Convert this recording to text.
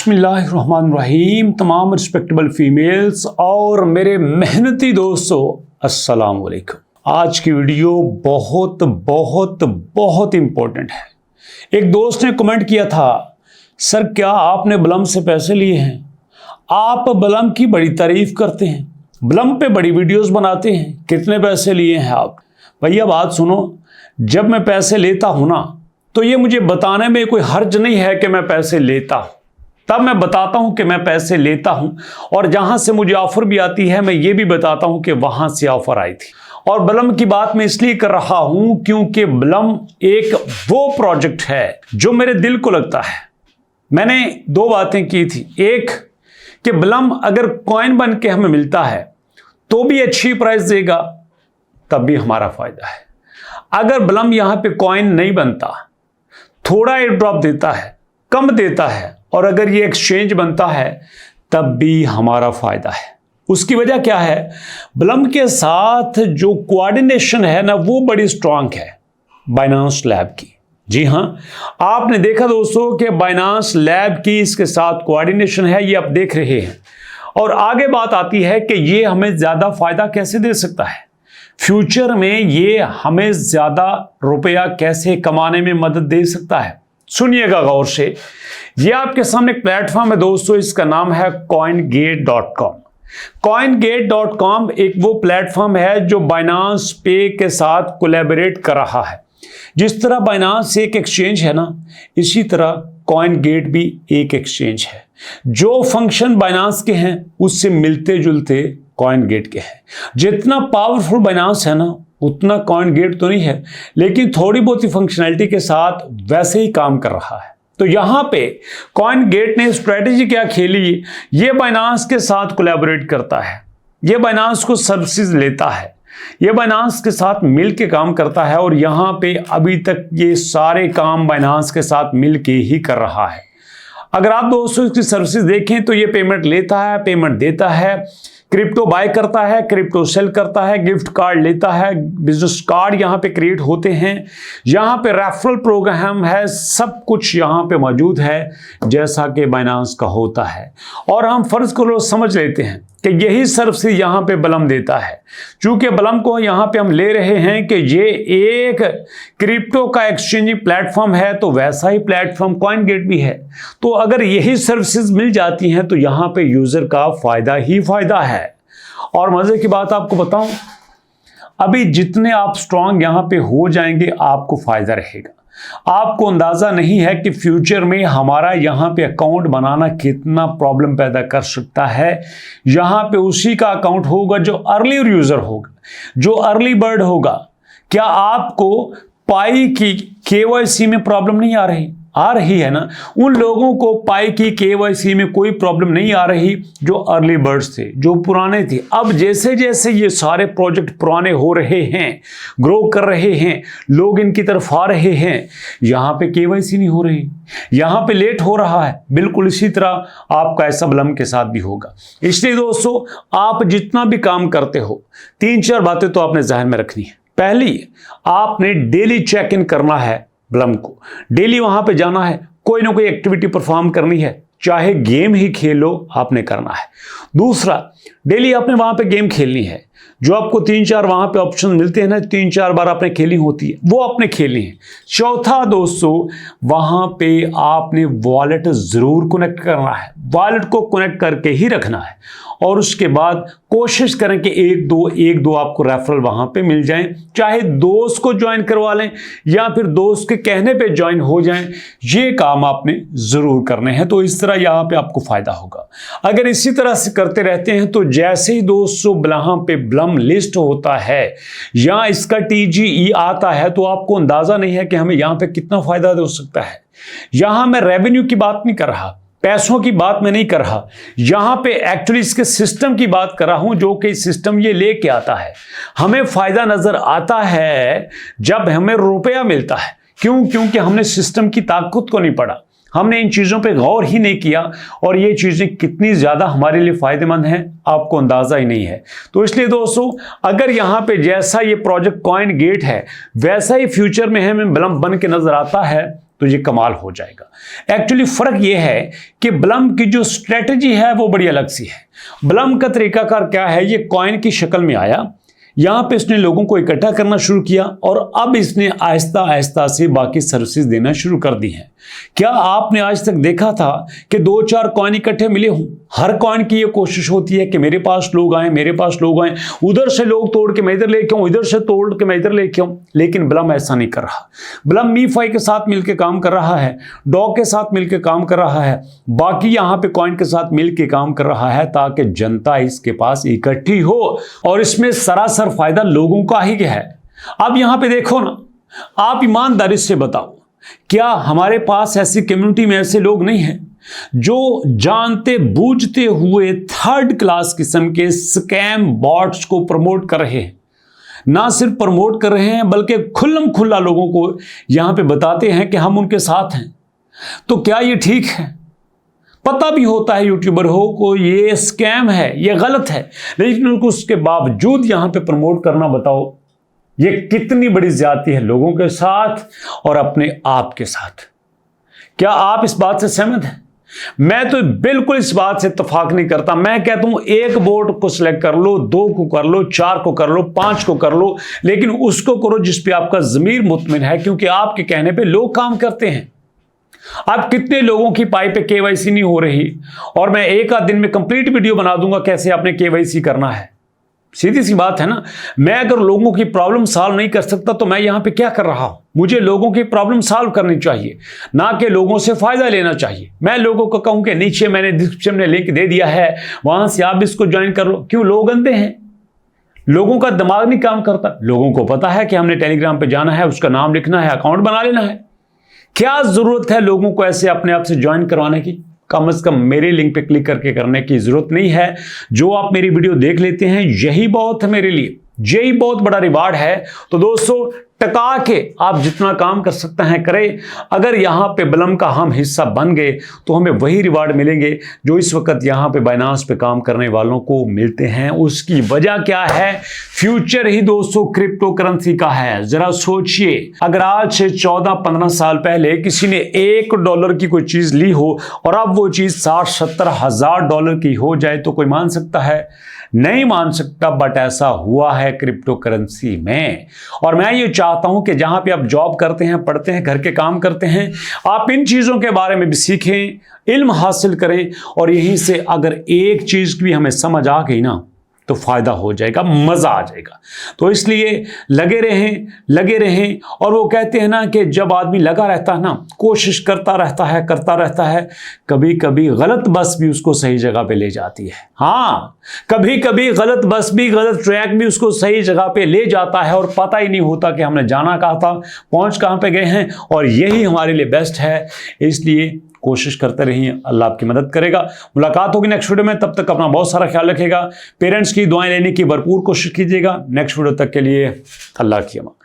बिस्मिल्लाहिर्रहमानिर्रहीम। तमाम respectable females और मेरे मेहनती दोस्तों, अस्सलाम वालेकुम। आज की वीडियो बहुत बहुत बहुत इम्पोर्टेंट है। एक दोस्त ने कमेंट किया था, सर क्या आपने बलम से पैसे लिए हैं? आप बलम की बड़ी तारीफ करते हैं, बलम पे बड़ी वीडियोस बनाते हैं, कितने पैसे लिए हैं आप? भैया बात सुनो, जब मैं पैसे लेता हूं ना तो ये मुझे बताने में कोई हर्ज नहीं है कि मैं पैसे लेता हूं। तब मैं बताता हूं कि मैं पैसे लेता हूं, और जहां से मुझे ऑफर भी आती है मैं ये भी बताता हूं कि वहां से ऑफर आई थी। और बलम की बात मैं इसलिए कर रहा हूं क्योंकि बलम एक वो प्रोजेक्ट है जो मेरे दिल को लगता है। मैंने दो बातें की थी, एक कि बलम अगर कॉइन बन के हमें मिलता है तो भी अच्छी प्राइस देगा, तब भी हमारा फायदा है। अगर बलम यहां पे कॉइन नहीं बनता, थोड़ा एयर ड्रॉप देता है, कम देता है, और अगर ये एक्सचेंज बनता है तब भी हमारा फायदा है। उसकी वजह क्या है? बलम के साथ जो कोऑर्डिनेशन है ना वो बड़ी स्ट्रांग है बाइनांस लैब की। जी हां, आपने देखा दोस्तों कि बाइनांस लैब की इसके साथ कोऑर्डिनेशन है, ये आप देख रहे हैं। और आगे बात आती है कि ये हमें ज्यादा फायदा कैसे दे सकता है, फ्यूचर में ये हमें ज्यादा रुपया कैसे कमाने में मदद दे सकता है। सुनिएगा गौर से। ये आपके सामने एक प्लेटफॉर्म है दोस्तों, इसका नाम है CoinGate.com। CoinGate.com एक वो प्लेटफॉर्म है जो बाइनांस पे के साथ कोलैबोरेट कर रहा है। जिस तरह बाइनांस एक एक्सचेंज है ना, इसी तरह CoinGate भी एक एक्सचेंज है। जो फंक्शन बाइनांस के हैं उससे मिलते जुलते CoinGate के हैं। जितना पावरफुल बाइनांस है ना उतना CoinGate तो नहीं है, लेकिन थोड़ी बहुत ही फंक्शनैलिटी के साथ वैसे ही काम कर रहा है। तो यहां पे CoinGate ने स्ट्रेटेजी क्या खेली, ये बाइनांस के साथ कोलैबोरेट करता है, ये बाइनांस को सर्विसेज लेता है, ये बाइनांस के साथ मिल के काम करता है, और यहां पे अभी तक ये सारे काम बाइनांस के साथ मिल के ही कर रहा है। अगर आप दोस्तों इसकी सर्विसेज देखें तो ये पेमेंट लेता है, पेमेंट देता है, क्रिप्टो बाय करता है, क्रिप्टो सेल करता है, गिफ्ट कार्ड लेता है, बिजनेस कार्ड यहाँ पे क्रिएट होते हैं, यहाँ पे रेफरल प्रोग्राम है, सब कुछ यहाँ पे मौजूद है जैसा कि बाइनांस का होता है। और हम फर्ज करो समझ लेते हैं कि यही सर्विस यहाँ पे बलम देता है। चूंकि बलम को यहाँ पे हम ले रहे हैं कि ये एक क्रिप्टो का एक्सचेंजिंग प्लेटफॉर्म है, तो वैसा ही प्लेटफॉर्म CoinGate भी है। तो अगर यही सर्विसेज मिल जाती हैं तो यहाँ पे यूजर का फायदा ही फायदा है। और मजे की बात आपको बताऊं, अभी जितने आप स्ट्रांग यहाँ पे हो जाएंगे आपको फायदा रहेगा। आपको अंदाजा नहीं है कि फ्यूचर में हमारा यहाँ पे अकाउंट बनाना कितना प्रॉब्लम पैदा कर सकता है। यहाँ पे उसी का अकाउंट होगा जो अर्ली यूजर होगा, जो अर्ली बर्ड होगा। क्या आपको पाई की KYC में प्रॉब्लम नहीं आ रही है ना? उन लोगों को पाई की KYC में कोई प्रॉब्लम नहीं आ रही जो अर्ली बर्ड्स थे, जो पुराने थे। अब जैसे जैसे ये सारे प्रोजेक्ट पुराने हो रहे हैं, ग्रो कर रहे हैं, लोग इनकी तरफ आ रहे हैं, यहाँ पे KYC नहीं हो रही, यहाँ पे लेट हो रहा है। बिल्कुल इसी तरह आपका ऐसा बलम के साथ भी होगा। इसलिए दोस्तों, आप जितना भी काम करते हो, 3-4 बातें तो आपने ध्यान में रखनी है। पहली, आपने डेली चेक इन करना है बलम को, डेली वहां पे जाना है, कोई ना कोई एक्टिविटी परफॉर्म करनी है, चाहे गेम ही खेलो आपने करना है। दूसरा, डेली आपने वहां पे गेम खेलनी है। जो आपको 3-4 वहां पे ऑप्शन मिलते हैं ना, 3-4 बार आपने खेली होती है, वो आपने खेलनी है। चौथा दोस्तों, वहां पे आपने वॉलेट जरूर कनेक्ट करना है, वॉलेट को कनेक्ट करके ही रखना है। और उसके बाद कोशिश करें कि एक दो आपको रेफरल वहां पे मिल जाएं, चाहे दोस्त को ज्वाइन करवा लें या फिर दोस्त के कहने पे ज्वाइन हो जाएं। ये काम आपने जरूर करने हैं, तो इस तरह यहां पे आपको फायदा होगा। अगर इसी तरह से करते रहते हैं तो जैसे ही दोस्तों यहाँ पे बलम लिस्ट होता है या इसका TGE आता है, तो आपको अंदाजा नहीं है कि हमें यहां पे कितना फायदा हो सकता है। यहां मैं रेवेन्यू की बात नहीं कर रहा, पैसों की बात मैं नहीं कर रहा, यहां पे एक्चुअली इसके सिस्टम की बात कर रहा हूं, जो कि सिस्टम ये लेके आता है। हमें फायदा नजर आता है जब हमें रुपया मिलता है। क्यों? क्योंकि हमने सिस्टम की ताकत को नहीं पढ़ा, हमने इन चीजों पे गौर ही नहीं किया, और ये चीजें कितनी ज्यादा हमारे लिए फायदेमंद हैं आपको अंदाजा ही नहीं है। तो इसलिए दोस्तों, अगर यहाँ पे जैसा ये प्रोजेक्ट CoinGate है वैसा ही फ्यूचर में हमें बलम बन के नजर आता है, तो ये कमाल हो जाएगा। एक्चुअली फर्क ये है कि ब्लम की जो स्ट्रेटजी है वो बड़ी अलग सी है। ब्लम का तरीकाकार क्या है, ये कॉइन की शक्ल में आया, यहां पे इसने लोगों को इकट्ठा करना शुरू किया और अब इसने आहिस्ता आहिस्ता से बाकी सर्विसेज देना शुरू कर दी हैं। क्या आपने आज तक देखा था कि 2-4 कॉइन इकट्ठे मिले हों? हर कॉइन की ये कोशिश होती है कि मेरे पास लोग आए, मेरे पास लोग आए, उधर से लोग तोड़ के मैं इधर लेके आऊं, इधर से तोड़ के मैं इधर लेके आऊं। लेकिन ब्लम ऐसा नहीं कर रहा। ब्लम मीफाई के साथ मिलकर काम कर रहा है, डॉग के साथ मिलकर काम कर रहा है, बाकी यहां पे कॉइन के साथ मिलकर काम कर रहा है ताकि जनता इसके पास इकट्ठी हो और इसमें सरासर फायदा लोगों का ही है। अब यहां पे देखो ना, आप ईमानदारी से बताओ, क्या हमारे पास ऐसी कम्युनिटी में ऐसे लोग नहीं हैं जो जानते बूझते हुए थर्ड क्लास किस्म के स्कैम बॉट्स को प्रमोट कर रहे हैं? ना सिर्फ प्रमोट कर रहे हैं बल्कि खुल्लम खुल्ला लोगों को यहां पे बताते हैं कि हम उनके साथ हैं। तो क्या ये ठीक है? पता भी होता है यूट्यूबर हो को ये स्कैम है, ये गलत है, लेकिन उनको उसके बावजूद यहां पे प्रमोट करना, बताओ ये कितनी बड़ी ज्यादती है लोगों के साथ और अपने आप के साथ। क्या आप इस बात से सहमत हैं? मैं तो बिल्कुल इस बात से इत्तेफाक नहीं करता। मैं कहता हूं एक बोर्ड को सिलेक्ट कर लो, 2 को कर लो, 4 को कर लो, 5 को कर लो, लेकिन उसको करो जिस पे आपका ज़मीर मुतमिन है, क्योंकि आपके कहने पे लोग काम करते हैं। अब कितने लोगों की पाई पे केवाईसी नहीं हो रही, और मैं एक आध दिन में कंप्लीट वीडियो बना दूंगा कैसे आपने केवाईसी करना है। सीधी सी बात है ना। मैं अगर लोगों की प्रॉब्लम सॉल्व नहीं कर सकता तो मैं यहां पे क्या कर रहा हूं? मुझे लोगों की प्रॉब्लम सॉल्व करनी चाहिए, ना कि लोगों से फायदा लेना चाहिए। मैं लोगों को कहूं कि नीचे मैंने डिस्क्रिप्शन में लिंक दे दिया है, वहां से आप इसको ज्वाइन कर लो। क्यों? लोग अंधे हैं, लोगों का दिमाग नहीं काम करता। लोगों को पता है कि हमने टेलीग्राम पे जाना है, उसका नाम लिखना है, अकाउंट बना लेना है। क्या जरूरत है लोगों को ऐसे अपने आप से ज्वाइन करवाने की? कम से कम मेरे लिंक पे क्लिक करके करने की जरूरत नहीं है। जो आप मेरी वीडियो देख लेते हैं यही बहुत है मेरे लिए, यही बहुत बड़ा रिवार्ड है। तो दोस्तों, टका के आप जितना काम कर सकते हैं करें। अगर यहां पे ब्लम का हम हिस्सा बन गए तो हमें वही रिवार्ड मिलेंगे जो इस वक्त यहां पे बाइनांस पे काम करने वालों को मिलते हैं। उसकी वजह क्या है? फ्यूचर ही दोस्तों क्रिप्टो करेंसी का है। जरा सोचिए, अगर आज से 14-15 साल पहले किसी ने $1 की कोई चीज ली हो और अब वो चीज 60-70 हजार डॉलर की हो जाए तो कोई मान सकता है? नहीं मान सकता। बट ऐसा हुआ है क्रिप्टो करेंसी में। और मैं ये चाहता हूं कि जहां पे आप जॉब करते हैं, पढ़ते हैं, घर के काम करते हैं, आप इन चीजों के बारे में भी सीखें, इल्म हासिल करें, और यहीं से अगर एक चीज भी हमें समझ आ गई ना तो फायदा हो जाएगा, मजा आ जाएगा। तो इसलिए लगे रहें। और वो कहते हैं ना कि जब आदमी लगा रहता है ना, कोशिश करता रहता है, कभी कभी गलत बस भी उसको सही जगह पे ले जाती है। हाँ, कभी कभी गलत बस भी, गलत ट्रैक भी उसको सही जगह पे ले जाता है और पता ही नहीं होता कि हमने जाना कहाँ था, पहुंच कहाँ पे गए हैं। और यही हमारे लिए बेस्ट है। इसलिए कोशिश करते रहिए, अल्लाह आपकी मदद करेगा। मुलाकात होगी नेक्स्ट वीडियो में, तब तक अपना बहुत सारा ख्याल रखिएगा। पेरेंट्स की दुआएं लेने की भरपूर कोशिश कीजिएगा। नेक्स्ट वीडियो तक के लिए अल्लाह की अमान।